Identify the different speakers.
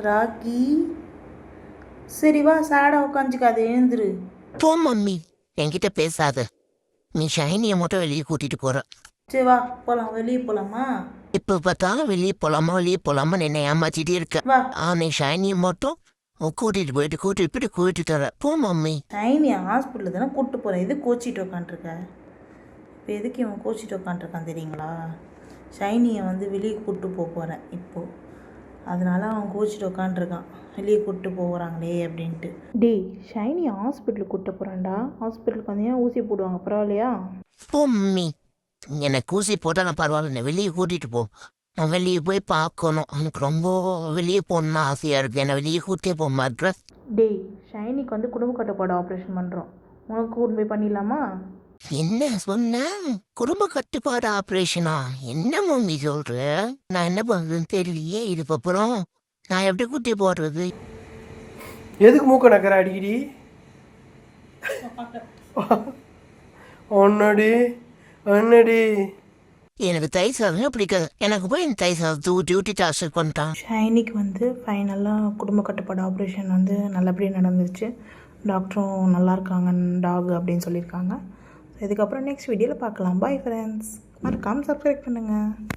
Speaker 1: ராக்கி சரி வா சாடா உட்காந்துக்காது எழுந்துரு.
Speaker 2: போ மம்மி, என்கிட்ட பேசாத. நீ ஷைனியை மட்டும் வெளியே கூட்டிட்டு போற.
Speaker 1: சரி வா போகலாம், வெளியே போகலாமா?
Speaker 2: இப்போ பார்த்தாலும் வெளியே போலாமா என்னை ஏமாத்திட்டே இருக்க.
Speaker 1: வா.
Speaker 2: நீ ஷைனியை மட்டும் கூட்டிட்டு தர. போ மம்மி.
Speaker 1: ஷைனி ஹாஸ்பிட்டலில் தானே கூப்பிட்டு போகிறேன், எது கோச்சிட்டு உக்காண்ட்ருக்க? இப்போ எதுக்கு இவன் கோச்சிட்டு உக்காண்ட்ருக்கான் தெரியுங்களா? ஷைனியை வந்து வெளியே கூப்பிட்டு போகிறேன் இப்போது, அதனால அவன் கோச்சிட்டு உக்காண்ட்ருக்கான், வெளியே கூப்பிட்டு போகிறாங்களே அப்படின்ட்டு. டேய், ஷைனி ஹாஸ்பிட்டலுக்கு கூப்பிட்டு போகிறான்டா. ஹாஸ்பிட்டலுக்கு வந்தீங்கன்னா ஊசி போடுவாங்க, பரவாயில்லையா?
Speaker 2: போ மம்மி, எனக்கு ஊசி போட்டால் நான் பரவாயில்ல, வெளியே கூட்டிகிட்டு போ. நான் வெளியே போய் பார்க்கணும், எனக்கு ரொம்ப வெளியே போகணுன்னு ஆசையாக இருக்குது. என்னை வெளியே கூட்டியே போக மாட்டேன்.
Speaker 1: டேய், ஷைனிக்கு வந்து குடும்ப கட்டுப்பாடு ஆப்ரேஷன் பண்ணுறோம், உனக்கு கூட்டு போய் பண்ணிடலாமா?
Speaker 2: என்ன சொன்ன? குடும்ப கட்டுப்பாடு ஆப்ரேஷனா? என்ன மம்மி சொல்ற? நான் என்ன பண்ணுறதுன்னு தெரியலையே. இதுக்கப்புறம் நான் எப்படி கூட்டி போடுறது?
Speaker 3: எதுக்கு மூக்க நக்கிற அடிக்கடி? ஒன்னடி ஒன்னடி.
Speaker 2: எனக்கு தயிர் சாதம் பிடிக்காது. எனக்கு போய் இந்த தயிர் சாதத்தை ஊட்டி டார்ச்சர் பண்ணிட்டான்.
Speaker 1: ஷைனிக்கு வந்து ஃபைனலாக குடும்ப கட்டுப்பாடு ஆப்ரேஷன் வந்து நல்லபடியாக நடந்துருச்சு. டாக்டரும் நல்லா இருக்காங்க டாக் அப்படின்னு சொல்லியிருக்காங்க. இதுக்கப்புறம் நெக்ஸ்ட் வீடியோவில் பார்க்கலாம். பாய் ஃப்ரெண்ட்ஸ், மறக்காமல் சப்ஸ்கிரைப் பண்ணுங்கள்.